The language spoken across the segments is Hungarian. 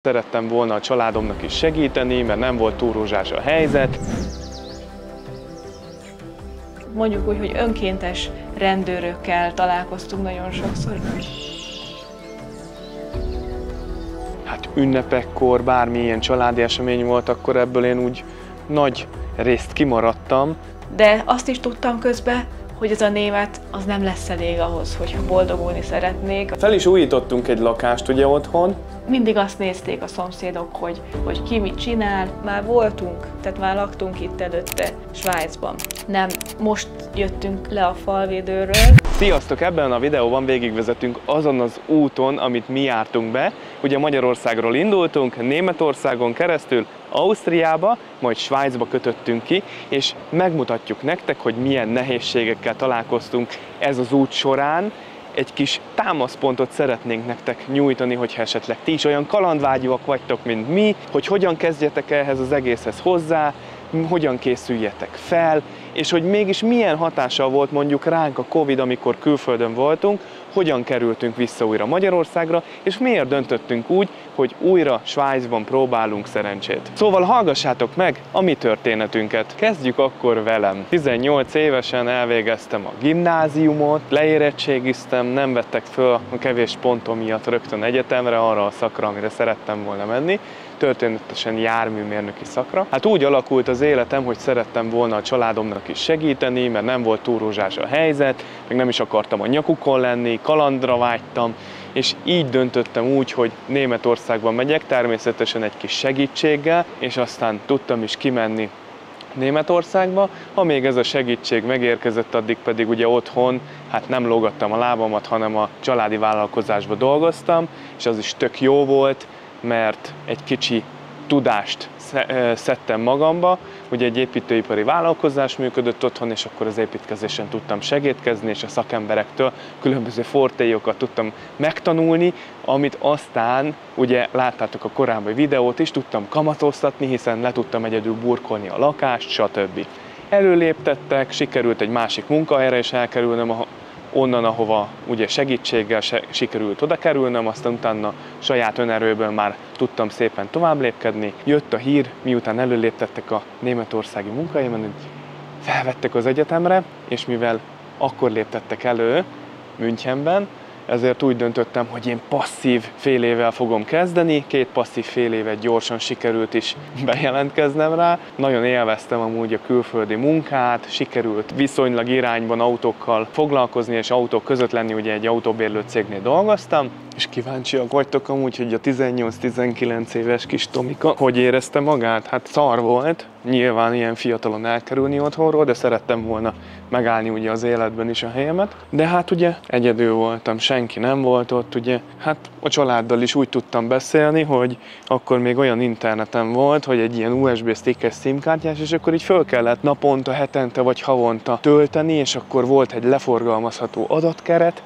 Szerettem volna a családomnak is segíteni, mert nem volt túl rózsás a helyzet. Mondjuk úgy, hogy önkéntes rendőrökkel találkoztunk nagyon sokszor. Hát ünnepekkor, bármilyen családi esemény volt, akkor ebből én úgy nagy részt kimaradtam. De azt is tudtam közben, hogy ez a német az nem lesz elég ahhoz, hogyha boldogulni szeretnék. Fel is újítottunk egy lakást ugye otthon. Mindig azt nézték a szomszédok, hogy ki mit csinál. Már voltunk, tehát már laktunk itt előtte Svájcban. Nem, most jöttünk le a falvédőről. Sziasztok! Ebben a videóban végigvezetünk azon az úton, amit mi jártunk be. Ugye Magyarországról indultunk, Németországon keresztül Ausztriába, majd Svájcba kötöttünk ki, és megmutatjuk nektek, hogy milyen nehézségekkel találkoztunk ez az út során. Egy kis támaszpontot szeretnénk nektek nyújtani, hogyha esetleg ti is olyan kalandvágyúak vagytok, mint mi, hogy hogyan kezdjetek ehhez az egészhez hozzá, hogyan készüljetek fel, és hogy mégis milyen hatással volt mondjuk ránk a Covid, amikor külföldön voltunk, hogyan kerültünk vissza újra Magyarországra, és miért döntöttünk úgy, hogy újra Svájcban próbálunk szerencsét. Szóval hallgassátok meg a mi történetünket. Kezdjük akkor velem. 18 évesen elvégeztem a gimnáziumot, leérettségiztem, nem vettek föl a kevés pontom miatt rögtön egyetemre, arra a szakra, amire szerettem volna menni. Történetesen járműmérnöki szakra. Hát úgy alakult az életem, hogy szerettem volna a családomnak is segíteni, mert nem volt túl rózsás a helyzet, meg nem is akartam a nyakukon lenni, kalandra vágytam, és így döntöttem úgy, hogy Németországba megyek, természetesen egy kis segítséggel, és aztán tudtam is kimenni Németországba. Ha még ez a segítség megérkezett, addig pedig ugye otthon, hát nem lógattam a lábamat, hanem a családi vállalkozásba dolgoztam, és az is tök jó volt, mert egy kicsi tudást szedtem magamba. Ugye egy építőipari vállalkozás működött otthon, és akkor az építkezésen tudtam segítkezni, és a szakemberektől különböző fortéjokat tudtam megtanulni, amit aztán, ugye láttátok a korábbi videót is, tudtam kamatoztatni, hiszen le tudtam egyedül burkolni a lakást, stb. Előléptettek, sikerült egy másik munkahelyre is elkerülnöm, onnan, ahova ugye segítséggel sikerült oda kerülnöm, aztán utána saját önerőből már tudtam szépen tovább lépkedni. Jött a hír, miután előléptettek a németországi munkahelyemen, hogy felvettek az egyetemre, és mivel akkor léptettek elő Münchenben, ezért úgy döntöttem, hogy én passzív fél évvel fogom kezdeni. 2 passzív fél évet gyorsan sikerült is bejelentkeznem rá. Nagyon élveztem amúgy a külföldi munkát, sikerült viszonylag irányban autókkal foglalkozni és autók között lenni, ugye egy autóbérlő cégnél dolgoztam. És kíváncsiak vagytok amúgy, hogy a 18-19 éves kis Tomika hogy érezte magát? Hát szar volt, nyilván ilyen fiatalon elkerülni otthonról, de szerettem volna megállni ugye az életben is a helyemet. De hát ugye egyedül voltam, senki nem volt ott, ugye hát a családdal is úgy tudtam beszélni, hogy akkor még olyan internetem volt, hogy egy ilyen USB stickes SIM-kártyás, és akkor így föl kellett naponta, hetente vagy havonta tölteni, és akkor volt egy leforgalmazható adatkeret,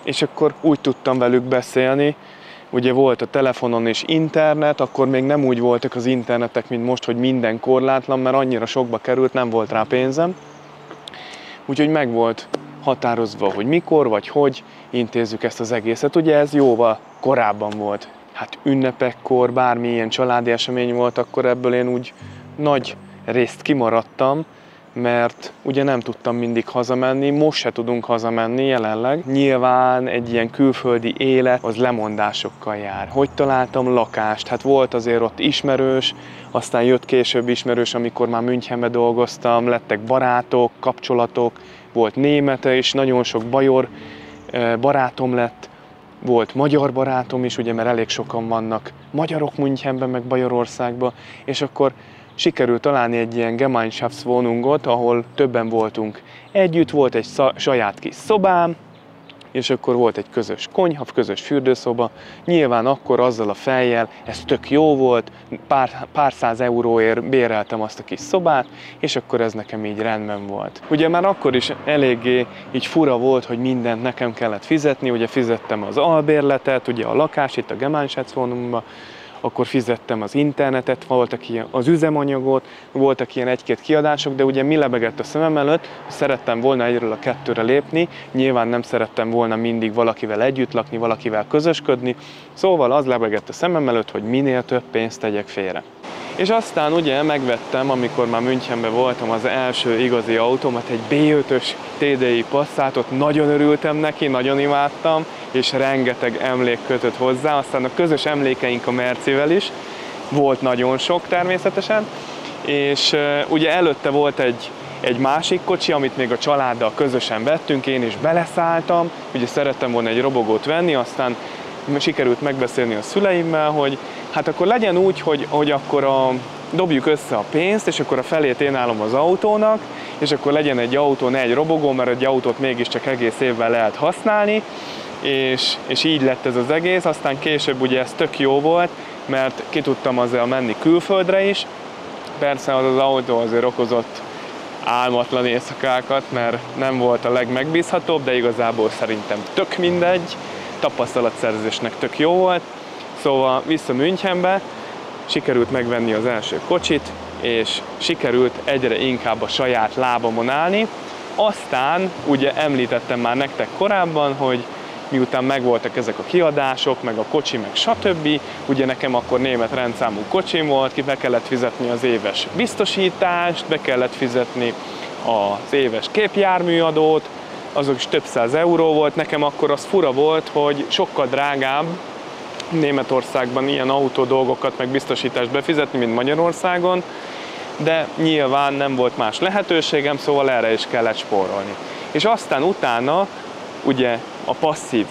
és akkor úgy tudtam velük beszélni, ugye volt a telefonon és internet, akkor még nem úgy voltak az internetek, mint most, hogy minden korlátlan, mert annyira sokba került, nem volt rá pénzem. Úgyhogy meg volt határozva, hogy mikor vagy hogy intézzük ezt az egészet. Ugye ez jóval korábban volt. Hát ünnepekkor, bármilyen családi esemény volt, akkor ebből én úgy nagy részt kimaradtam, mert ugye nem tudtam mindig hazamenni, most se tudunk hazamenni jelenleg. Nyilván egy ilyen külföldi élet az lemondásokkal jár. Hogy találtam lakást? Hát volt azért ott ismerős, aztán jött később ismerős, amikor már Münchenbe dolgoztam, lettek barátok, kapcsolatok, volt némete is, nagyon sok bajor barátom lett, volt magyar barátom is, ugye, mert elég sokan vannak magyarok Münchenben, meg Bajorországban, és akkor sikerült találni egy ilyen Gemeinschaftswohnungot, ahol többen voltunk együtt, volt egy saját kis szobám, és akkor volt egy közös konyha, közös fürdőszoba. Nyilván akkor azzal a fejjel, ez tök jó volt, pár száz euróért béreltem azt a kis szobát, és akkor ez nekem így rendben volt. Ugye már akkor is eléggé így fura volt, hogy mindent nekem kellett fizetni, ugye fizettem az albérletet, ugye a lakást itt a Gemeinschaftswohnungban, akkor fizettem az internetet, voltak ilyen, az üzemanyagot, voltak ilyen egy-két kiadások, de ugye mi lebegett a szemem előtt, szerettem volna egyről a kettőre lépni, nyilván nem szerettem volna mindig valakivel együtt lakni, valakivel közösködni, szóval az lebegett a szemem előtt, hogy minél több pénzt tegyek félre. És aztán ugye megvettem, amikor már Münchenben voltam, az első igazi autómat, egy B5-ös TDI Passatot, nagyon örültem neki, nagyon imádtam, és rengeteg emlék kötött hozzá, aztán a közös emlékeink a Mercivel is, volt nagyon sok természetesen, és ugye előtte volt egy másik kocsi, amit még a családdal közösen vettünk, én is beleszálltam, ugye szerettem volna egy robogót venni, aztán sikerült megbeszélni a szüleimmel, hogy hát akkor legyen úgy, hogy akkor dobjuk össze a pénzt, és akkor a felét én állom az autónak, és akkor legyen egy autó, ne egy robogó, mert egy autót mégiscsak egész évvel lehet használni, és így lett ez az egész. Aztán később ugye ez tök jó volt, mert ki tudtam azzal menni külföldre is. Persze az autó azért okozott álmatlan éjszakákat, mert nem volt a legmegbízhatóbb, de igazából szerintem tök mindegy, tapasztalatszerzésnek tök jó volt. Szóval vissza Münchenbe, sikerült megvenni az első kocsit, és sikerült egyre inkább a saját lábamon állni. Aztán ugye említettem már nektek korábban, hogy miután megvoltak ezek a kiadások, meg a kocsi, meg stb. Ugye nekem akkor német rendszámú kocsim volt, be kellett fizetni az éves biztosítást, be kellett fizetni az éves képjárműadót, azok is több száz euró volt. Nekem akkor az fura volt, hogy sokkal drágább Németországban ilyen autódolgokat, meg biztosítást befizetni, mint Magyarországon, de nyilván nem volt más lehetőségem, szóval erre is kellett spórolni. És aztán utána, ugye a passzív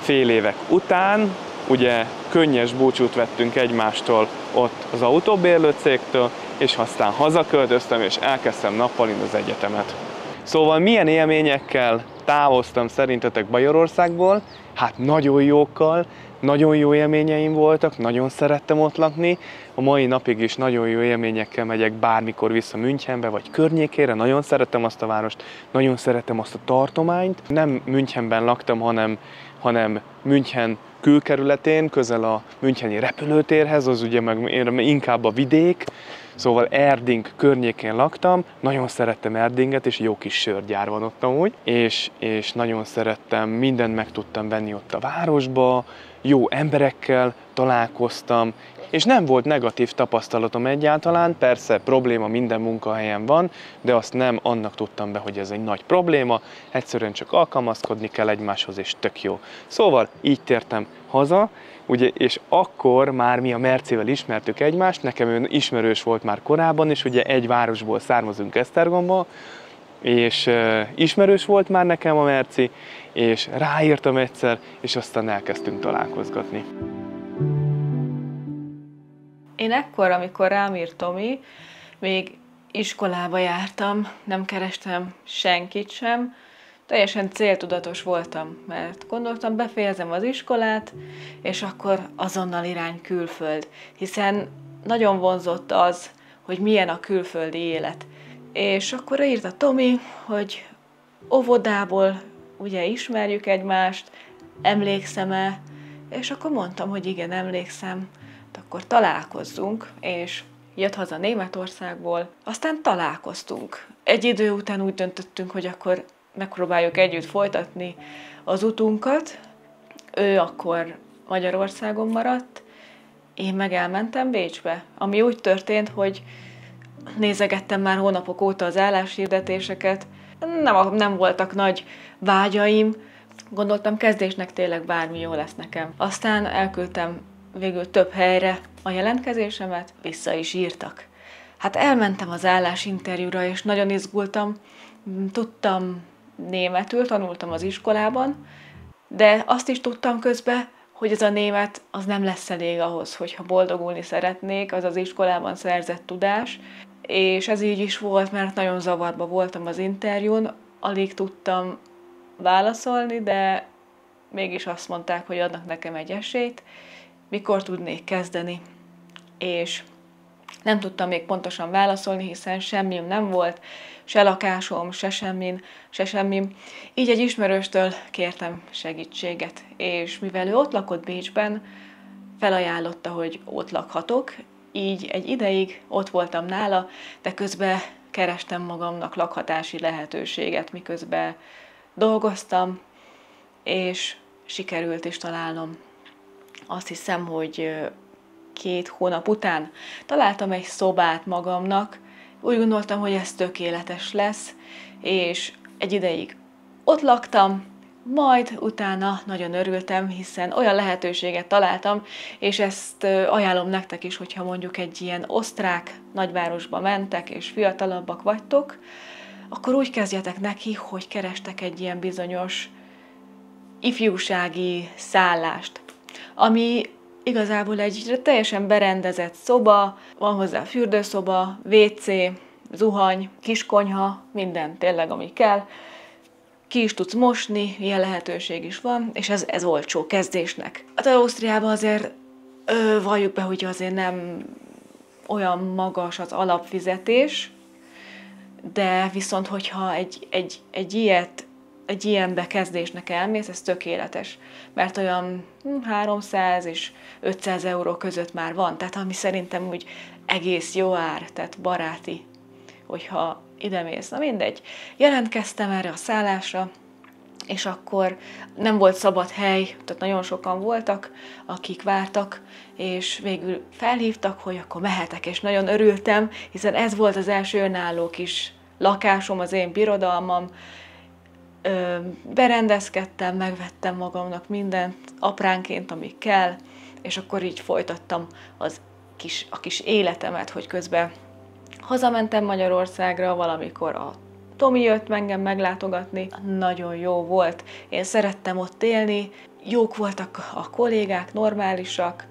fél évek után, ugye könnyes búcsút vettünk egymástól ott az autóbérlő cégtől, és aztán hazaköltöztem, és elkezdtem nappalin az egyetemet. Szóval milyen élményekkel távoztam szerintetek Bajorországból? Hát nagyon jókkal, nagyon jó élményeim voltak, nagyon szerettem ott lakni. A mai napig is nagyon jó élményekkel megyek bármikor vissza Münchenbe vagy környékére. Nagyon szeretem azt a várost, nagyon szeretem azt a tartományt. Nem Münchenben laktam, hanem München külkerületén, közel a müncheni repülőtérhez, az ugye meg inkább a vidék. Szóval Erding környékén laktam, nagyon szerettem Erdinget, és jó kis sörgyár van ott amúgy, és nagyon szerettem, mindent meg tudtam venni ott a városba, jó emberekkel találkoztam, és nem volt negatív tapasztalatom egyáltalán, persze probléma minden munkahelyen van, de azt nem annak tudtam be, hogy ez egy nagy probléma, egyszerűen csak alkalmazkodni kell egymáshoz, és tök jó. Szóval így tértem haza, ugye, és akkor már mi a Mercivel ismertük egymást, nekem ő ismerős volt már korábban, és ugye egy városból származunk, Esztergomból, és ismerős volt már nekem a Merci, és ráírtam egyszer, és aztán elkezdtünk találkozgatni. Én ekkor, amikor rám írt Tomi, még iskolába jártam, nem kerestem senkit sem, teljesen céltudatos voltam, mert gondoltam, befejezem az iskolát, és akkor azonnal irány külföld, hiszen nagyon vonzott az, hogy milyen a külföldi élet. És akkor írt a Tomi, hogy óvodából ugye ismerjük egymást, emlékszem-e, és akkor mondtam, hogy igen, emlékszem, akkor találkozzunk, és jött haza Németországból, aztán találkoztunk. Egy idő után úgy döntöttünk, hogy akkor megpróbáljuk együtt folytatni az utunkat. Ő akkor Magyarországon maradt, én meg elmentem Bécsbe, ami úgy történt, hogy nézegettem már hónapok óta az álláshirdetéseket, nem voltak nagy vágyaim, gondoltam, kezdésnek tényleg bármi jó lesz nekem. Aztán elküldtem végül több helyre a jelentkezésemet, vissza is írtak. Hát elmentem az állásinterjúra, és nagyon izgultam, tudtam németül, tanultam az iskolában, de azt is tudtam közben, hogy ez a német az nem lesz elég ahhoz, hogyha boldogulni szeretnék, az az iskolában szerzett tudás, és ez így is volt, mert nagyon zavarba voltam az interjún, alig tudtam válaszolni, de mégis azt mondták, hogy adnak nekem egy esélyt, mikor tudnék kezdeni. És nem tudtam még pontosan válaszolni, hiszen semmim nem volt, se lakásom, se semmim. Így egy ismerőstől kértem segítséget, és mivel ő ott lakott Bécsben, felajánlotta, hogy ott lakhatok, így egy ideig ott voltam nála, de közben kerestem magamnak lakhatási lehetőséget, miközben dolgoztam, és sikerült is találnom. Azt hiszem, hogy 2 hónap után találtam egy szobát magamnak, úgy gondoltam, hogy ez tökéletes lesz, és egy ideig ott laktam, majd utána nagyon örültem, hiszen olyan lehetőséget találtam, és ezt ajánlom nektek is, hogyha mondjuk egy ilyen osztrák nagyvárosba mentek, és fiatalabbak vagytok, akkor úgy kezdjetek neki, hogy kerestek egy ilyen bizonyos ifjúsági szállást, ami igazából egy teljesen berendezett szoba, van hozzá fürdőszoba, WC, zuhany, kiskonyha, minden tényleg, ami kell. Ki is tudsz mosni, ilyen lehetőség is van, és ez olcsó kezdésnek. Hát Ausztriában azért valljuk be, hogy azért nem olyan magas az alapfizetés, de viszont, hogyha egy ilyenbe kezdésnek elmész, ez tökéletes, mert olyan 300 és 500 euró között már van, tehát ami szerintem úgy egész jó ár, tehát baráti, hogyha idemész. Na mindegy, jelentkeztem erre a szállásra, és akkor nem volt szabad hely, tehát nagyon sokan voltak, akik vártak, és végül felhívtak, hogy akkor mehetek, és nagyon örültem, hiszen ez volt az első önálló kis lakásom, az én birodalmam. Berendezkedtem, megvettem magamnak mindent apránként, ami kell, és akkor így folytattam a kis életemet, hogy közben hazamentem Magyarországra, valamikor a Tomi jött engem meglátogatni, nagyon jó volt, én szerettem ott élni, jók voltak a kollégák, normálisak,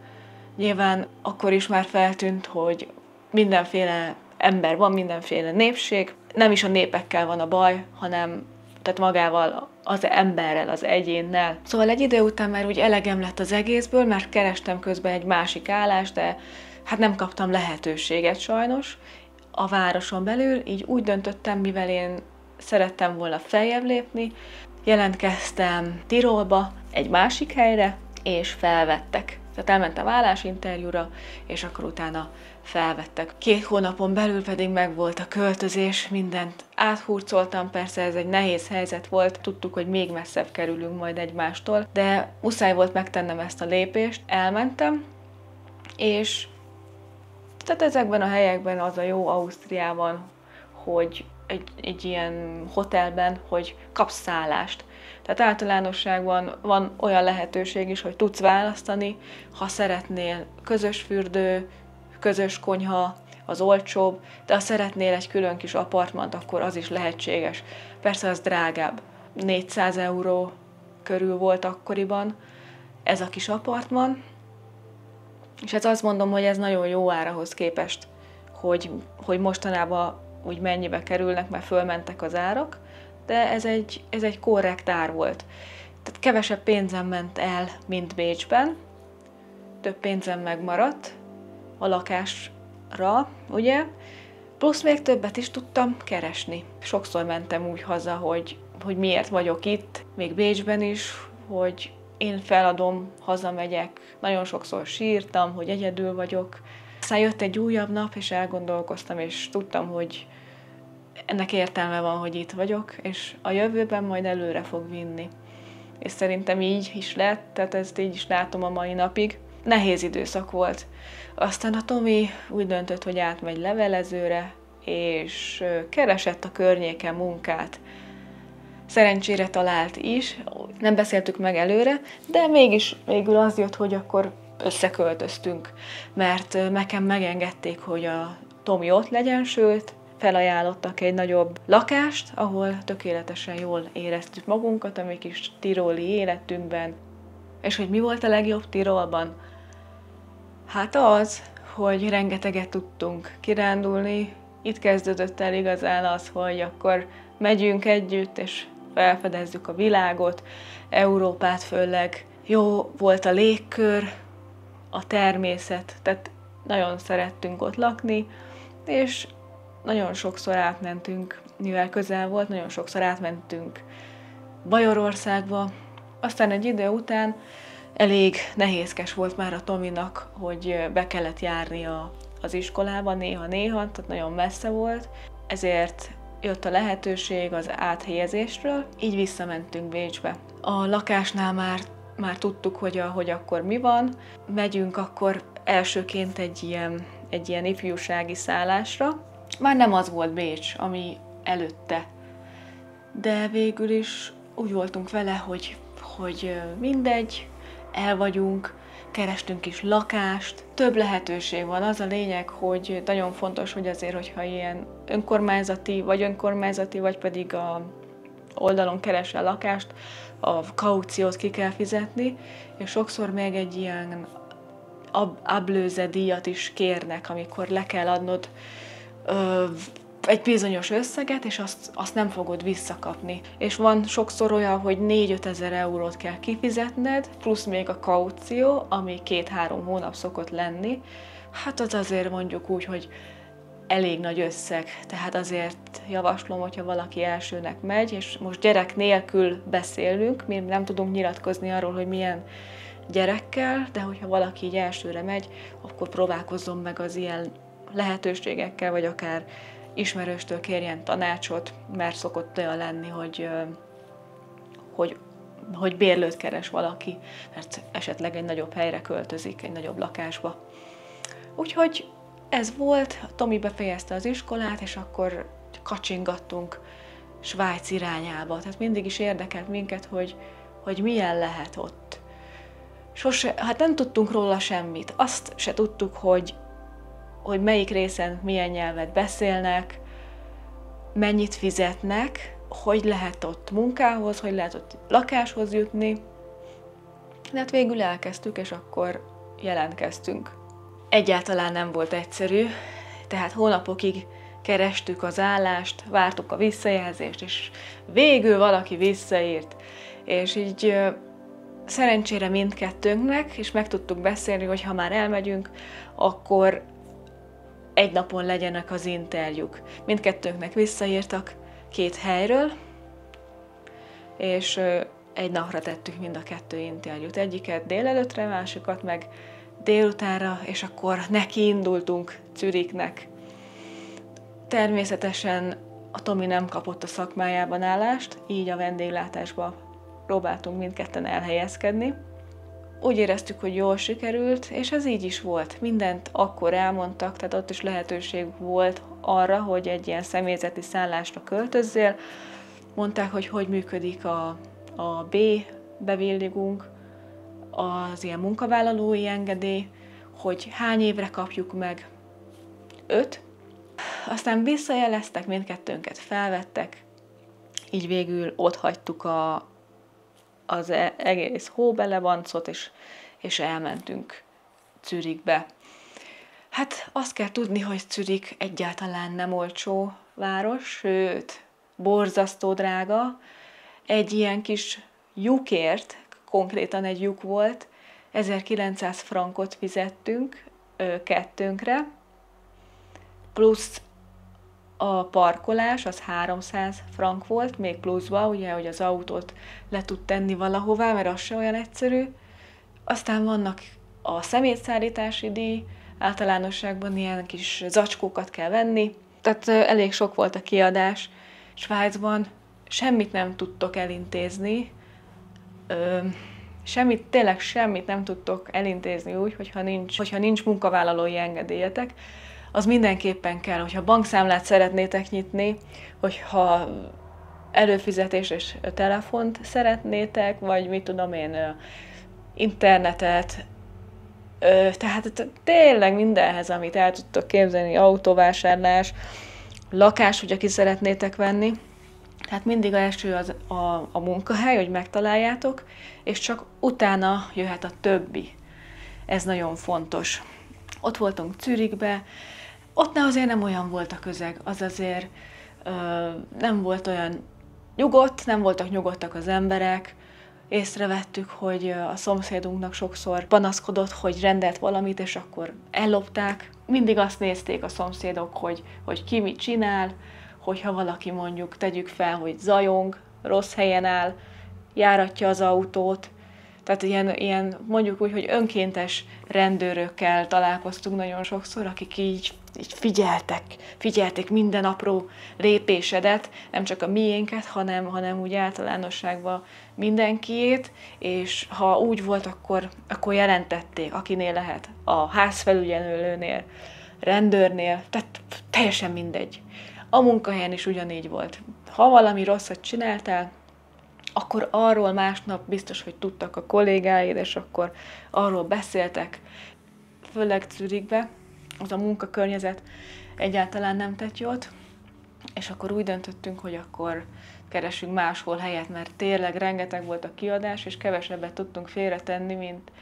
nyilván akkor is már feltűnt, hogy mindenféle ember van, mindenféle népség, nem is a népekkel van a baj, hanem tehát magával, az emberrel, az egyénnel. Szóval egy idő után már úgy elegem lett az egészből, mert kerestem közben egy másik állást, de hát nem kaptam lehetőséget sajnos a városon belül, így úgy döntöttem, mivel én szerettem volna feljebb lépni, jelentkeztem Tirolba, egy másik helyre, és felvettek. Tehát elmentem állásinterjúra, és akkor utána felvettek. 2 hónapon belül pedig megvolt a költözés, mindent áthurcoltam, persze ez egy nehéz helyzet volt, tudtuk, hogy még messzebb kerülünk majd egymástól, de muszáj volt megtennem ezt a lépést, elmentem, és tehát ezekben a helyekben az a jó Ausztriában, hogy egy ilyen hotelben, hogy kapsz szállást. Tehát általánosságban van olyan lehetőség is, hogy tudsz választani, ha szeretnél közös fürdő, közös konyha, az olcsóbb, de ha szeretnél egy külön kis apartmant, akkor az is lehetséges. Persze az drágább. 400 euró körül volt akkoriban ez a kis apartman, és hát azt mondom, hogy ez nagyon jó ár ahhoz képest, hogy mostanában úgy mennyibe kerülnek, mert fölmentek az árak, de ez egy korrekt ár volt. Tehát kevesebb pénzem ment el, mint Bécsben, több pénzem megmaradt a lakásra, ugye? Plusz még többet is tudtam keresni. Sokszor mentem úgy haza, hogy miért vagyok itt, még Bécsben is, hogy én feladom, hazamegyek. Nagyon sokszor sírtam, hogy egyedül vagyok. Aztán jött egy újabb nap, és elgondolkoztam, és tudtam, hogy ennek értelme van, hogy itt vagyok, és a jövőben majd előre fog vinni. És szerintem így is lett, tehát ezt így is látom a mai napig. Nehéz időszak volt. Aztán a Tomi úgy döntött, hogy átmegy levelezőre, és keresett a környéken munkát. Szerencsére talált is, nem beszéltük meg előre, de mégis végül az jött, hogy akkor összeköltöztünk, mert nekem megengedték, hogy a Tomi ott legyen, sőt, felajánlottak egy nagyobb lakást, ahol tökéletesen jól éreztük magunkat a mi kis tiroli életünkben. És hogy mi volt a legjobb Tirolban? Hát az, hogy rengeteget tudtunk kirándulni. Itt kezdődött el igazán az, hogy akkor megyünk együtt, és felfedezzük a világot, Európát főleg. Jó volt a légkör, a természet, tehát nagyon szerettünk ott lakni, és nagyon sokszor átmentünk, mivel közel volt, nagyon sokszor átmentünk Bajorországba. Aztán egy idő után Elég nehézkes volt már a Tominak, hogy be kellett járni az iskolába néha-néha, tehát nagyon messze volt, ezért jött a lehetőség az áthelyezésről, így visszamentünk Bécsbe. A lakásnál már tudtuk, hogy akkor mi van, megyünk akkor elsőként egy ilyen ifjúsági szállásra. Már nem az volt Bécs, ami előtte, de végül is úgy voltunk vele, hogy mindegy, el vagyunk, kerestünk is lakást, több lehetőség van. Az a lényeg, hogy nagyon fontos, hogy azért, hogyha ilyen önkormányzati, vagy pedig a oldalon keresel lakást, a kauciót ki kell fizetni, és sokszor még egy ilyen ablőze díjat is kérnek, amikor le kell adnod egy bizonyos összeget, és azt nem fogod visszakapni. És van sokszor olyan, hogy 4-5 ezer eurót kell kifizetned, plusz még a kaució, ami 2-3 hónap szokott lenni. Hát az azért mondjuk úgy, hogy elég nagy összeg. Tehát azért javaslom, hogyha valaki elsőnek megy, és most gyerek nélkül beszélünk, mi nem tudunk nyilatkozni arról, hogy milyen gyerekkel, de hogyha valaki így elsőre megy, akkor próbálkozzon meg az ilyen lehetőségekkel, vagy akár ismerőstől kérjen tanácsot, mert szokott olyan lenni, hogy bérlőt keres valaki, mert esetleg egy nagyobb helyre költözik, egy nagyobb lakásba. Úgyhogy ez volt, Tomi befejezte az iskolát, és akkor kacsingattunk Svájc irányába. Tehát mindig is érdekelt minket, hogy milyen lehet ott. Hát nem tudtunk róla semmit. Azt se tudtuk, hogy melyik részen milyen nyelvet beszélnek, mennyit fizetnek, hogy lehet ott munkához, hogy lehet ott lakáshoz jutni. De hát végül elkezdtük, és akkor jelentkeztünk. Egyáltalán nem volt egyszerű, tehát hónapokig kerestük az állást, vártuk a visszajelzést, és végül valaki visszaírt. És így szerencsére mindkettőnknek, és meg tudtuk beszélni, hogy ha már elmegyünk, akkor egy napon legyenek az interjúk. Mindkettőnknek visszaírtak 2 helyről, és egy napra tettük mind a 2 interjút. Egyiket délelőttre, másikat meg délutánra, és akkor neki indultunk Zürichnek. Természetesen a Tomi nem kapott a szakmájában állást, így a vendéglátásba próbáltunk mindketten elhelyezkedni. Úgy éreztük, hogy jól sikerült, és ez így is volt. Mindent akkor elmondtak, tehát ott is lehetőség volt arra, hogy egy ilyen személyzeti szállásra költözzél. Mondták, hogy működik a B bevilligunk, az ilyen munkavállalói engedély, hogy hány évre kapjuk meg, 5. Aztán visszajeleztek, mindkettőnket felvettek, így végül ott hagytuk az egész hóbelevancot, és elmentünk Zürichbe. Hát azt kell tudni, hogy Zürich egyáltalán nem olcsó város, sőt, borzasztó drága. Egy ilyen kis lyukért, konkrétan egy lyuk volt, 1900 frankot fizettünk kettőnkre, plusz a parkolás az 300 frank volt, még pluszba, ugye, hogy az autót le tud tenni valahová, mert az se olyan egyszerű. Aztán vannak a szemétszállítási díj, általánosságban ilyen kis zacskókat kell venni. Tehát elég sok volt a kiadás. Svájcban semmit nem tudtok elintézni, tényleg semmit nem tudtok elintézni úgy, hogyha nincs munkavállalói engedélyetek. Az mindenképpen kell, hogyha bankszámlát szeretnétek nyitni, hogyha előfizetés és telefont szeretnétek, vagy mit tudom én, internetet, tehát tényleg mindenhez, amit el tudtok képzelni, autóvásárlás, lakás, hogyha ki szeretnétek venni. Tehát mindig első az a munkahely, hogy megtaláljátok, és csak utána jöhet a többi. Ez nagyon fontos. Ott voltunk Zürichbe, ott azért nem olyan volt a közeg, az azért nem volt olyan nyugodt, nem voltak nyugodtak az emberek. Észrevettük, hogy a szomszédunknak sokszor panaszkodott, hogy rendelt valamit, és akkor ellopták. Mindig azt nézték a szomszédok, hogy ki mit csinál, hogyha valaki mondjuk, tegyük fel, hogy zajong, rossz helyen áll, járatja az autót, Tehát ilyen mondjuk úgy, hogy önkéntes rendőrökkel találkoztunk nagyon sokszor, akik így figyelték minden apró lépésedet, nem csak a miénket, hanem úgy általánosságban mindenkiét, és ha úgy volt, akkor jelentették, akinél lehet, a házfelügyelőnél, rendőrnél, tehát teljesen mindegy. A munkahelyen is ugyanígy volt. Ha valami rosszat csináltál, akkor arról másnap biztos, hogy tudtak a kollégáid, és akkor arról beszéltek. Főleg Zürichbe, az a munkakörnyezet egyáltalán nem tett jót, és akkor úgy döntöttünk, hogy akkor keresünk máshol helyet, mert tényleg rengeteg volt a kiadás, és kevesebbet tudtunk félretenni, mint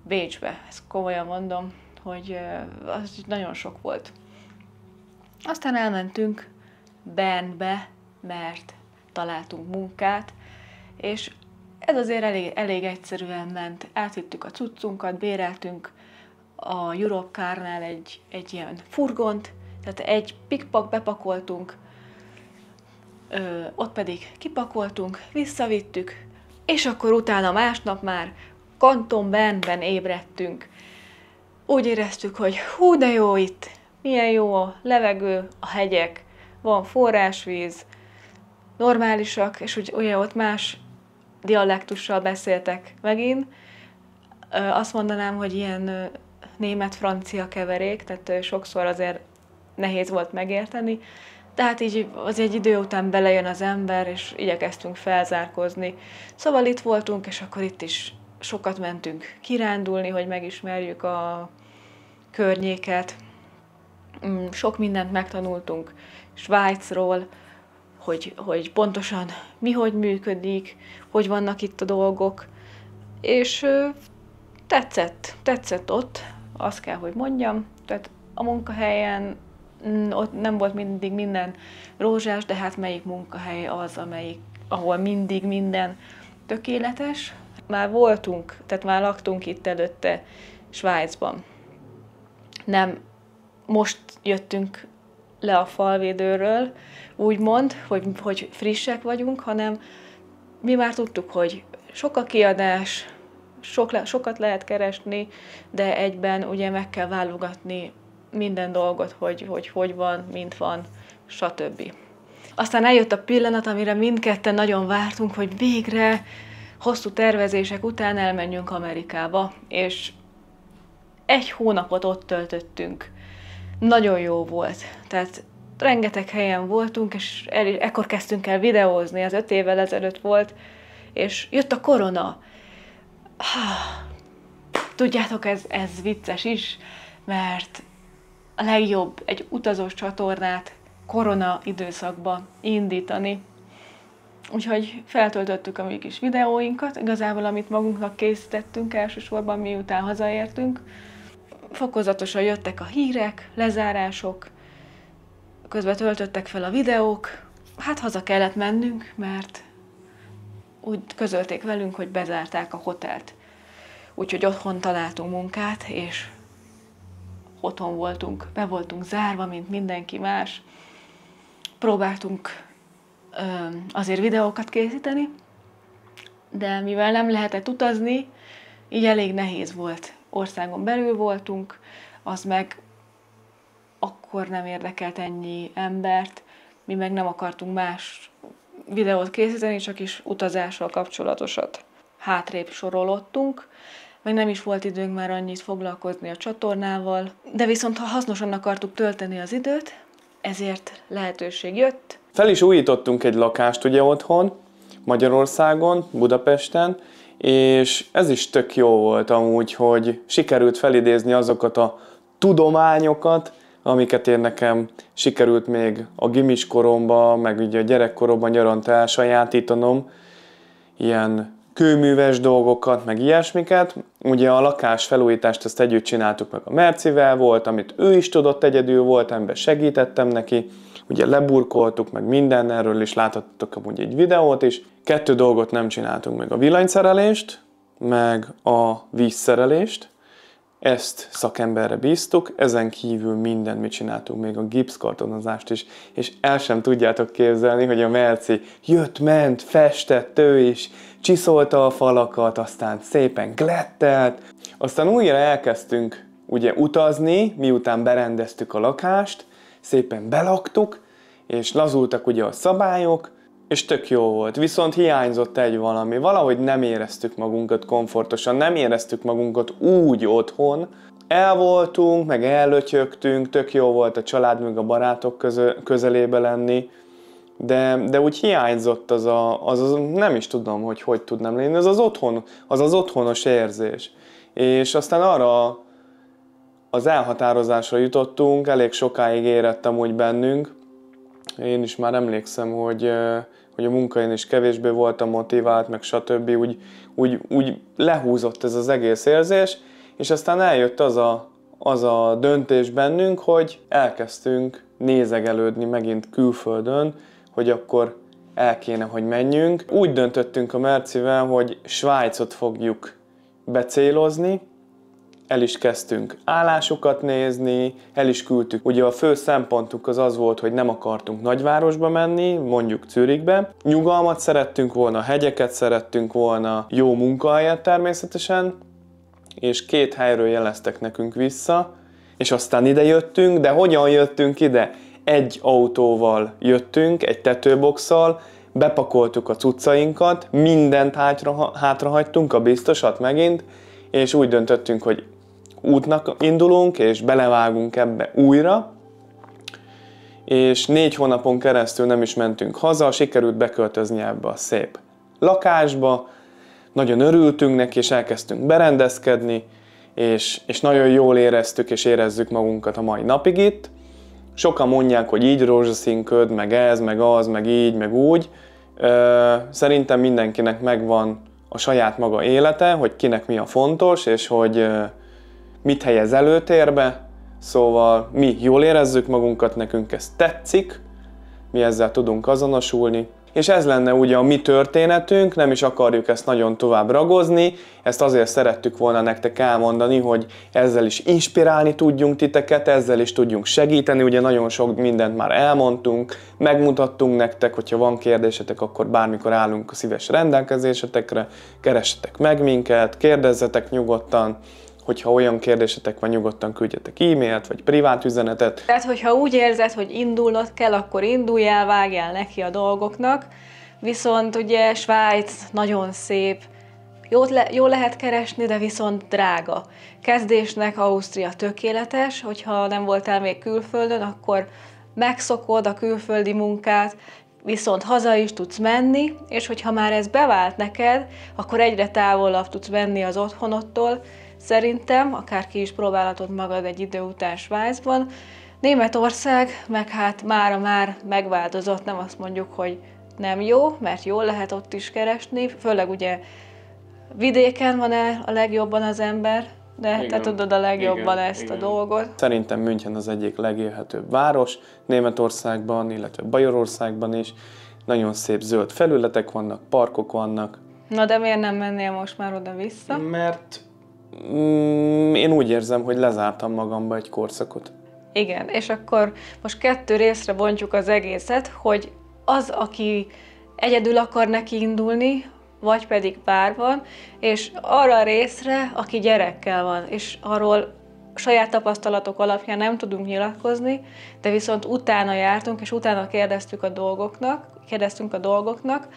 Bécsbe. Ezt komolyan mondom, hogy az nagyon sok volt. Aztán elmentünk Bernbe, mert találtunk munkát, és ez azért elég egyszerűen ment. Átvittük a cuccunkat, béreltünk a Europcar-nál egy ilyen furgont, tehát egy pikpak bepakoltunk, ott pedig kipakoltunk, visszavittük, és akkor utána másnap már Kanton Bernben ébredtünk. Úgy éreztük, hogy hú de jó itt, milyen jó a levegő, a hegyek, van forrásvíz, normálisak, és ugye ott más dialektussal beszéltek megint. Azt mondanám, hogy ilyen német-francia keverék, tehát sokszor azért nehéz volt megérteni, de hát így az egy idő után belejön az ember, és igyekeztünk felzárkózni. Szóval itt voltunk, és akkor itt is sokat mentünk kirándulni, hogy megismerjük a környéket. Sok mindent megtanultunk Svájcról, hogy pontosan mi hogy működik, hogy vannak itt a dolgok, és tetszett ott, azt kell, hogy mondjam. Tehát a munkahelyen ott nem volt mindig minden rózsás, de hát melyik munkahely az, ahol mindig minden tökéletes. Már voltunk, tehát már laktunk itt előtte Svájcban. Nem most jöttünk le a falvédőről, úgymond, hogy frissek vagyunk, hanem mi már tudtuk, hogy sok a kiadás, sokat lehet keresni, de egyben ugye meg kell válogatni minden dolgot, hogy van, mint van, stb. Aztán eljött a pillanat, amire mindketten nagyon vártunk, hogy végre hosszú tervezések után elmenjünk Amerikába, és 1 hónapot ott töltöttünk. Nagyon jó volt. Tehát rengeteg helyen voltunk, és ekkor kezdtünk el videózni, az 5 évvel ezelőtt volt, és jött a korona. Tudjátok, ez vicces is, mert a legjobb egy utazós csatornát korona időszakba indítani. Úgyhogy feltöltöttük a mi kis videóinkat, igazából amit magunknak készítettünk elsősorban, miután hazaértünk. Fokozatosan jöttek a hírek, lezárások, közben töltöttek fel a videók. Hát haza kellett mennünk, mert úgy közölték velünk, hogy bezárták a hotelt. Úgyhogy otthon találtunk munkát, és otthon voltunk, be voltunk zárva, mint mindenki más. Próbáltunk azért videókat készíteni, de mivel nem lehetett utazni, így elég nehéz volt. Országon belül voltunk, az meg akkor nem érdekelt ennyi embert, mi meg nem akartunk más videót készíteni, csak is utazással kapcsolatosat. Hátrébb sorolottunk, meg nem is volt időnk már annyit foglalkozni a csatornával, de viszont ha hasznosan akartuk tölteni az időt, ezért lehetőség jött. Fel is újítottunk egy lakást ugye otthon, Magyarországon, Budapesten, és ez is tök jó volt amúgy, hogy sikerült felidézni azokat a tudományokat, amiket én nekem sikerült még a gimis koromban, meg ugye a gyerekkoromban nyaranta elsajátítanom, ilyen kőműves dolgokat, meg ilyesmiket. Ugye a lakás felújítást ezt együtt csináltuk meg a Mercivel, volt, amit ő is tudott, egyedül volt, amiben segítettem neki. Ugye leburkoltuk meg minden, erről is láthattok amúgy egy videót is. 2 dolgot nem csináltunk meg, a villanyszerelést, meg a vízszerelést. ezt szakemberre bíztuk, ezen kívül mindent mit csináltunk, még a gipszkartonozást is, és el sem tudjátok képzelni, hogy a Merci jött, ment, festett ő is, csiszolta a falakat, aztán szépen glettelt, aztán újra elkezdtünk ugye utazni, miután berendeztük a lakást, szépen belaktuk, és lazultak ugye a szabályok, és tök jó volt. Viszont hiányzott egy valami. Valahogy nem éreztük magunkat komfortosan, nem éreztük magunkat úgy otthon. El voltunk, meg ellötyögtünk, tök jó volt a család, meg a barátok közelébe lenni, de úgy hiányzott az nem is tudom, hogy tudnám lenni, az az otthonos érzés. És aztán arra az elhatározásra jutottunk, elég sokáig érett amúgy bennünk. Én is már emlékszem, hogy a munkahelyen is kevésbé voltam motivált, meg stb. Úgy lehúzott ez az egész érzés, és aztán eljött az a döntés bennünk, hogy elkezdtünk nézegelődni megint külföldön, hogy akkor el kéne, hogy menjünk. Úgy döntöttünk a Mercivel, hogy Svájcot fogjuk becélozni, el is kezdtünk állásokat nézni, el is küldtük. Ugye a fő szempontunk az volt, hogy nem akartunk nagyvárosba menni, mondjuk Zürichbe. Nyugalmat szerettünk volna, hegyeket szerettünk volna, jó munkahelyet természetesen, és 2 helyről jeleztek nekünk vissza, és aztán ide jöttünk, de hogyan jöttünk ide? Egy autóval jöttünk, egy tetőboxszal, bepakoltuk a cuccainkat, mindent hátrahagytunk, a biztosat megint, és úgy döntöttünk, hogy útnak indulunk, és belevágunk ebbe újra, és 4 hónapon keresztül nem is mentünk haza, sikerült beköltözni ebbe a szép lakásba, nagyon örültünk neki, és elkezdtünk berendezkedni, és nagyon jól éreztük, és érezzük magunkat a mai napig itt. Sokan mondják, hogy így rózsaszínköd, meg ez, meg az, meg így, meg úgy. Szerintem mindenkinek megvan a saját maga élete, hogy kinek mi a fontos, és hogy mit helyez előtérbe. Szóval mi jól érezzük magunkat, nekünk ez tetszik, mi ezzel tudunk azonosulni. És ez lenne ugye a mi történetünk, nem is akarjuk ezt nagyon tovább ragozni, ezt azért szerettük volna nektek elmondani, hogy ezzel is inspirálni tudjunk titeket, ezzel is tudjunk segíteni, ugye nagyon sok mindent már elmondtunk, megmutattunk nektek, hogyha van kérdésetek, akkor bármikor állunk a szíves rendelkezésetekre, keressetek meg minket, kérdezzetek nyugodtan, hogyha olyan kérdésetek van, nyugodtan küldjetek e-mailt, vagy privát üzenetet. Tehát, hogyha úgy érzed, hogy indulnod kell, akkor induljál, vágjál neki a dolgoknak. Viszont ugye Svájc nagyon szép, jól lehet keresni, de viszont drága. Kezdésnek Ausztria tökéletes, hogyha nem voltál még külföldön, akkor megszokod a külföldi munkát, viszont haza is tudsz menni, és hogyha már ez bevált neked, akkor egyre távolabb tudsz menni az otthonodtól. Szerintem, akár ki is próbálhatod magad egy idő után Svájcban. Németország meg hát mára már megváltozott, nem azt mondjuk, hogy nem jó, mert jól lehet ott is keresni, főleg ugye vidéken van a legjobban az ember, de igen, te tudod a legjobban ezt a dolgot. Szerintem München az egyik legélhetőbb város Németországban, illetve Bajorországban is. Nagyon szép zöld felületek vannak, parkok vannak. Na de miért nem mennél most már oda-vissza? Mert én úgy érzem, hogy lezártam magamba egy korszakot. Igen, és akkor most 2 részre bontjuk az egészet, hogy az, aki egyedül akar neki indulni, vagy pedig párban, és arra a részre, aki gyerekkel van, és arról saját tapasztalatok alapján nem tudunk nyilatkozni, de viszont utána jártunk, és utána kérdeztünk a dolgoknak,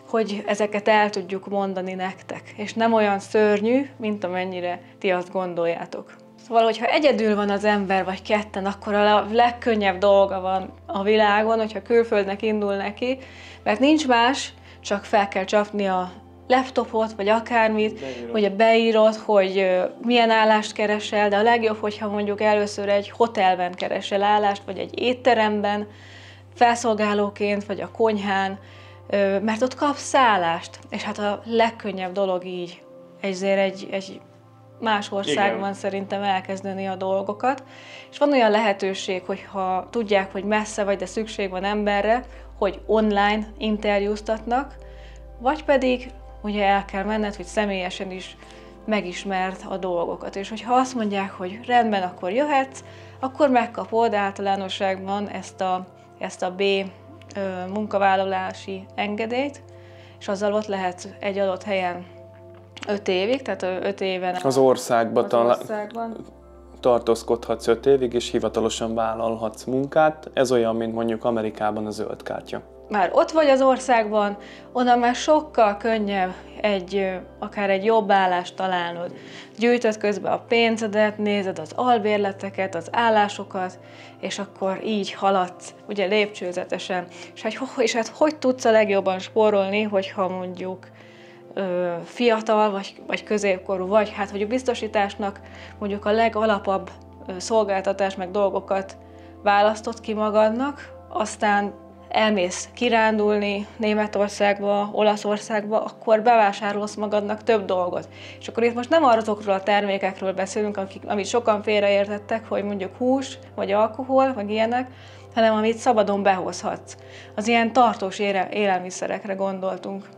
hogy ezeket el tudjuk mondani nektek, és nem olyan szörnyű, mint amennyire ti azt gondoljátok. Szóval, hogyha egyedül van az ember, vagy ketten, akkor a legkönnyebb dolga van a világon, hogyha külföldnek indul neki, mert nincs más, csak fel kell csapni a laptopot, vagy akármit, ugye beírod, hogy milyen állást keresel, de a legjobb, hogyha mondjuk először egy hotelben keresel állást, vagy egy étteremben, felszolgálóként, vagy a konyhán, mert ott kapsz szállást, és hát a legkönnyebb dolog így, ezért egy más országban igen, szerintem elkezdeni a dolgokat. És van olyan lehetőség, hogyha tudják, hogy messze vagy, de szükség van emberre, hogy online interjúztatnak, vagy pedig ugye el kell menned, hogy személyesen is megismert a dolgokat. És hogyha azt mondják, hogy rendben, akkor jöhetsz, akkor megkapod általánosságban ezt a B munkavállalási engedélyt, és azzal ott lehet egy adott helyen 5 évig, tehát 5 éven az országban tartózkodhatsz 5 évig, és hivatalosan vállalhatsz munkát. Ez olyan, mint mondjuk Amerikában a zöld kártya. Már ott vagy az országban, onnan már sokkal könnyebb akár egy jobb állást találnod. Gyűjtöd közben a pénzedet, nézed az albérleteket, az állásokat, és akkor így haladsz, ugye lépcsőzetesen. És hát hogy tudsz a legjobban spórolni, hogyha mondjuk fiatal, vagy középkorú vagy, hát hogy a biztosításnak mondjuk a legalapabb szolgáltatás meg dolgokat választott ki magadnak, aztán elmész kirándulni Németországba, Olaszországba, akkor bevásárolsz magadnak több dolgot. És akkor itt most nem azokról a termékekről beszélünk, amit sokan félreértettek, hogy mondjuk hús, vagy alkohol, vagy ilyenek, hanem amit szabadon behozhatsz. Az ilyen tartós élelmiszerekre gondoltunk.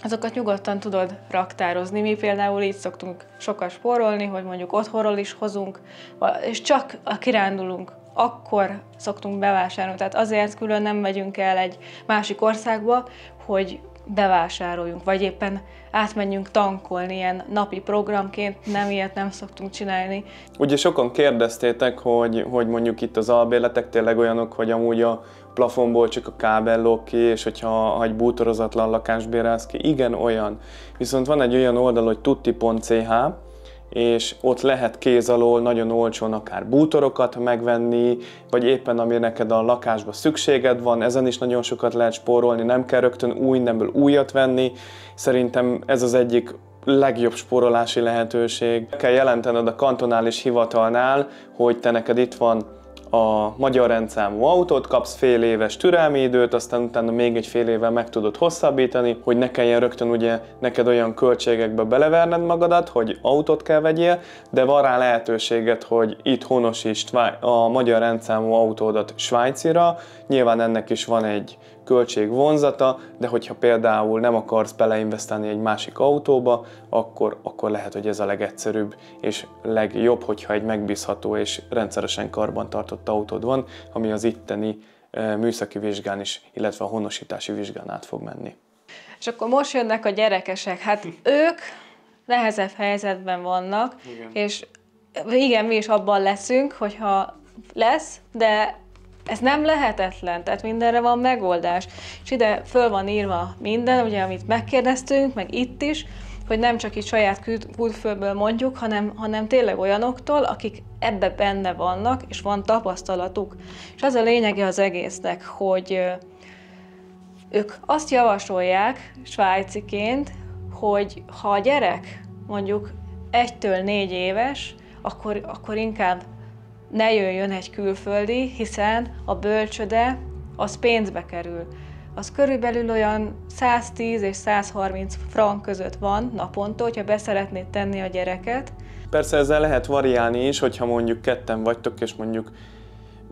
Azokat nyugodtan tudod raktározni. Mi például így szoktunk sokat spórolni, hogy mondjuk otthonról is hozunk, és csak a kirándulunk, akkor szoktunk bevásárolni. Tehát azért külön nem megyünk el egy másik országba, hogy bevásároljunk, vagy éppen átmenjünk tankolni ilyen napi programként, ilyet nem szoktunk csinálni. Ugye sokan kérdeztétek, hogy mondjuk itt az albérletek tényleg olyanok, hogy amúgy a plafonból csak a kábel lóg ki, és hogyha egy bútorozatlan lakást bérelsz ki, igen, olyan. Viszont van egy olyan oldal, hogy tutti.ch, és ott lehet kéz alól nagyon olcsón akár bútorokat megvenni, vagy éppen ami neked a lakásba szükséged van, ezen is nagyon sokat lehet spórolni, nem kell rögtön új nemből újat venni. Szerintem ez az egyik legjobb spórolási lehetőség. Kell jelentened a kantonális hivatalnál, hogy te neked itt van a magyar rendszámú autót, kapsz fél éves türelmi időt, aztán utána még egy fél évvel meg tudod hosszabbítani, hogy ne kelljen rögtön ugye neked olyan költségekbe beleverned magadat, hogy autót kell vegyél, de van rá lehetőséged, hogy itt honosítsd a magyar rendszámú autódat Svájcira. Nyilván ennek is van egy költségvonzata, de hogyha például nem akarsz beleinvestálni egy másik autóba, akkor lehet, hogy ez a legegyszerűbb és legjobb, hogyha egy megbízható és rendszeresen karbantartott autód van, ami az itteni műszaki vizsgán is, illetve a honosítási vizsgán át fog menni. És akkor most jönnek a gyerekesek, hát ők nehezebb helyzetben vannak, igen. És igen, mi is abban leszünk, hogyha lesz, de ez nem lehetetlen, tehát mindenre van megoldás. És ide föl van írva minden, ugye, amit megkérdeztünk, meg itt is, hogy nem csak itt saját külföldből mondjuk, hanem tényleg olyanoktól, akik ebbe benne vannak, és van tapasztalatuk. És az a lényege az egésznek, hogy ők azt javasolják svájciként, hogy ha a gyerek mondjuk 1-től 4 éves, akkor inkább ne jöjjön egy külföldi, hiszen a bölcsöde az pénzbe kerül. Az körülbelül olyan 110 és 130 frank között van naponta, hogyha beszeretnéd tenni a gyereket. Persze ezzel lehet variálni is, hogyha mondjuk ketten vagytok, és mondjuk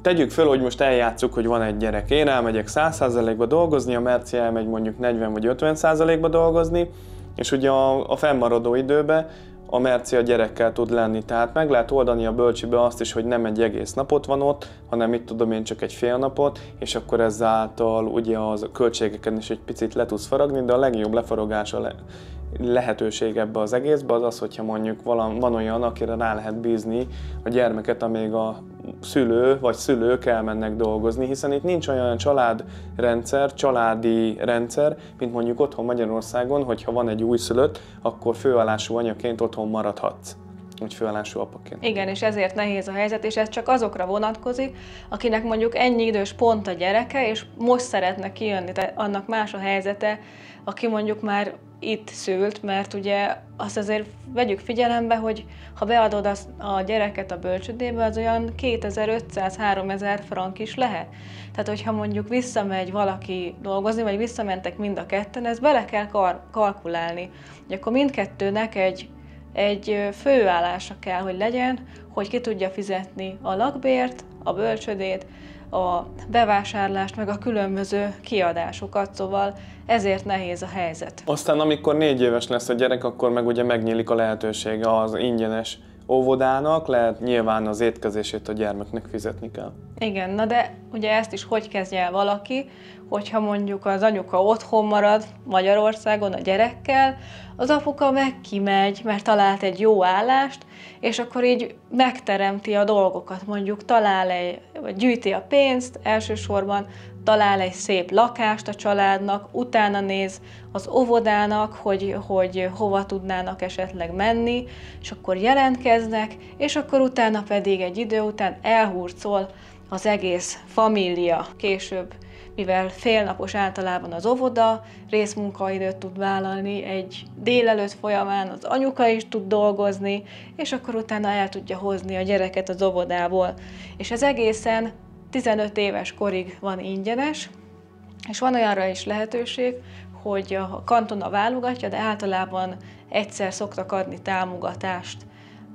tegyük föl, hogy most eljátszuk, hogy van egy gyerek. Én elmegyek 100%-ba dolgozni, a Merci elmegy mondjuk 40 vagy 50%-ba dolgozni, és ugye a fennmaradó időben a Merci a gyerekkel tud lenni. Tehát meg lehet oldani a bölcsibe azt is, hogy nem egy egész napot van ott, hanem itt tudom én csak egy fél napot, és akkor ezáltal ugye a költségeken is egy picit le tudsz faragni, de a legjobb lefarogása lehetőség ebbe az egészbe az az, hogyha mondjuk van olyan, akire rá lehet bízni a gyermeket, amíg a szülő vagy szülők elmennek dolgozni, hiszen itt nincs olyan családi rendszer, mint mondjuk otthon Magyarországon, hogyha van egy újszülött, akkor főállású anyaként otthon maradhatsz, vagy főállású apaként. Igen, és ezért nehéz a helyzet, és ez csak azokra vonatkozik, akinek mondjuk ennyi idős pont a gyereke, és most szeretne kijönni, tehát annak más a helyzete, aki mondjuk már itt szült, mert ugye azt azért vegyük figyelembe, hogy ha beadod a gyereket a bölcsödébe, az olyan 2500-3000 frank is lehet. Tehát, hogyha mondjuk visszamegy valaki dolgozni, vagy visszamentek mind a ketten, ezt bele kell kalkulálni. Ugye akkor mindkettőnek egy főállása kell, hogy legyen, hogy ki tudja fizetni a lakbért, a bölcsödét, a bevásárlást, meg a különböző kiadásokat, szóval ezért nehéz a helyzet. Aztán amikor 4 éves lesz a gyerek, akkor meg ugye megnyílik a lehetősége az ingyenes óvodának, lehet nyilván az étkezését a gyermeknek fizetni kell. Igen, na de ugye ezt is hogy kezdje el valaki, hogyha mondjuk az anyuka otthon marad Magyarországon a gyerekkel, az apuka meg kimegy, mert talált egy jó állást, és akkor így megteremti a dolgokat, mondjuk vagy gyűjti a pénzt, elsősorban talál egy szép lakást a családnak, utána néz az óvodának, hogy hova tudnának esetleg menni, és akkor jelentkeznek, és akkor utána pedig egy idő után elhurcol az egész família. Később, mivel félnapos általában az óvoda, részmunkaidőt tud vállalni, egy délelőtt folyamán az anyuka is tud dolgozni, és akkor utána el tudja hozni a gyereket az óvodából. És ez egészen 15 éves korig van ingyenes, és van olyanra is lehetőség, hogy a kantona válogatja, de általában egyszer szoktak adni támogatást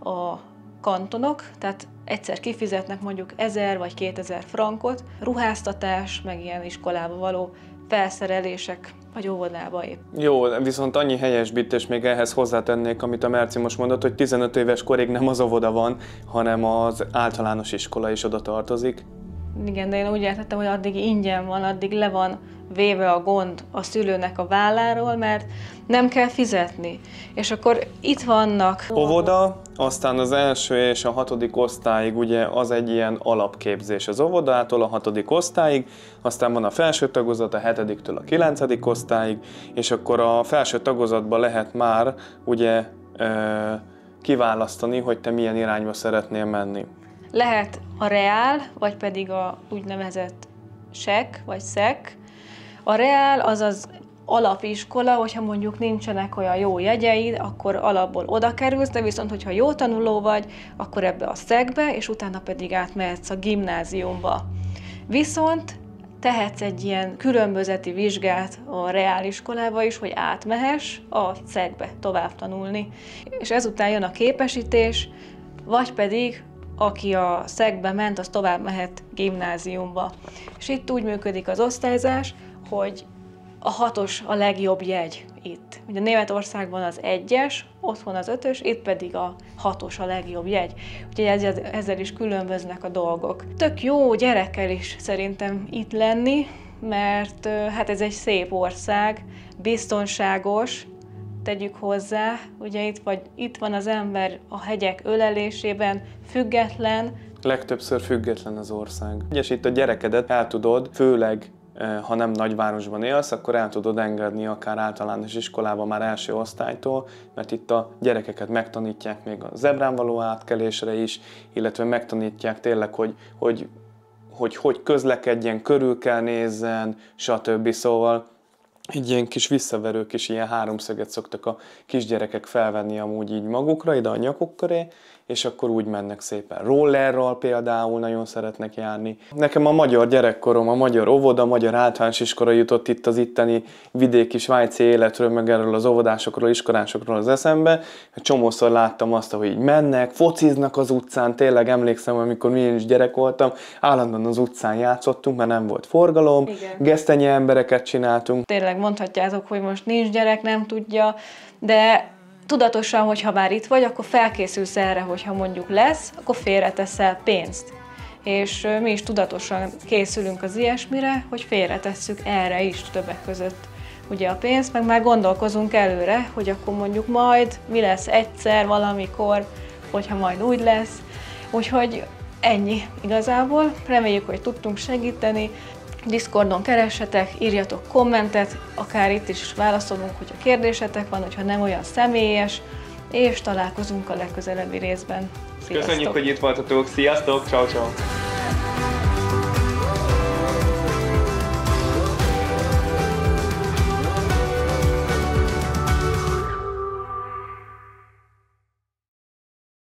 a kantonok, tehát egyszer kifizetnek mondjuk 1000 vagy 2000 frankot, ruháztatás, meg ilyen iskolába való felszerelések, vagy óvodába épp. Jó, viszont annyi helyesbítés még ehhez hozzátennék, amit a Merci most mondott, hogy 15 éves korig nem az óvoda van, hanem az általános iskola is oda tartozik. Igen, de én úgy értettem, hogy addig ingyen van, addig le van véve a gond a szülőnek a válláról, mert nem kell fizetni. És akkor itt vannak... Óvoda, aztán az 1. és a 6. osztályig ugye az egy ilyen alapképzés az óvodától a 6. osztályig, aztán van a felső tagozat a 7-től a 9. osztályig, és akkor a felső tagozatban lehet már ugye kiválasztani, hogy te milyen irányba szeretnél menni. Lehet a reál, vagy pedig a úgynevezett SEK, vagy SZEK. A reál az az alapiskola, hogyha mondjuk nincsenek olyan jó jegyeid, akkor alapból oda kerülsz, de viszont, hogyha jó tanuló vagy, akkor ebbe a SZEK-be, és utána pedig átmehetsz a gimnáziumba. Viszont tehetsz egy ilyen különbözeti vizsgát a reáliskolába is, hogy átmehess a SZEK-be tovább tanulni. És ezután jön a képesítés, vagy pedig aki a SZEK-be ment, az tovább mehet gimnáziumba. És itt úgy működik az osztályzás, hogy a 6-os a legjobb jegy itt. Ugye Németországban az 1-es, otthon az 5-ös, itt pedig a 6-os a legjobb jegy. Úgyhogy ezzel is különböznek a dolgok. Tök jó gyerekkel is szerintem itt lenni, mert hát ez egy szép ország, biztonságos, tegyük hozzá, ugye itt van az ember a hegyek ölelésében, független. Legtöbbször független az ország. És itt a gyerekedet el tudod, főleg ha nem nagyvárosban élsz, akkor el tudod engedni akár általános iskolában már 1. osztálytól, mert itt a gyerekeket megtanítják még a zebrán való átkelésre is, illetve megtanítják tényleg, hogy közlekedjen, körül kell nézzen, stb. Szóval egy ilyen kis visszaverő kis ilyen háromszöget szoktak a kisgyerekek felvenni amúgy így magukra, ide a nyakuk köré, és akkor úgy mennek szépen. Rollerral például nagyon szeretnek járni. Nekem a magyar gyerekkorom, a magyar óvoda, a magyar általános iskola jutott itt az itteni vidéki svájci életről, meg erről az óvodásokról, iskolásokról az eszembe. Csomószor láttam azt, hogy így mennek, fociznak az utcán, tényleg emlékszem, amikor én is gyerek voltam, állandóan az utcán játszottunk, mert nem volt forgalom, gesztenyi embereket csináltunk. Tényleg mondhatjátok, hogy most nincs gyerek, nem tudja, de tudatosan, hogyha már itt vagy, akkor felkészülsz erre, hogyha mondjuk lesz, akkor félreteszel pénzt. És mi is tudatosan készülünk az ilyesmire, hogy félretesszük erre is többek között ugye a pénzt, meg már gondolkozunk előre, hogy akkor mondjuk majd mi lesz egyszer, valamikor, hogyha majd úgy lesz. Úgyhogy ennyi igazából. Reméljük, hogy tudtunk segíteni. Discordon keressetek, írjatok kommentet, akár itt is válaszolunk, hogyha kérdésetek van, hogyha nem olyan személyes, és találkozunk a legközelebbi részben. Sziasztok! Köszönjük, hogy itt voltatok, sziasztok, ciao ciao.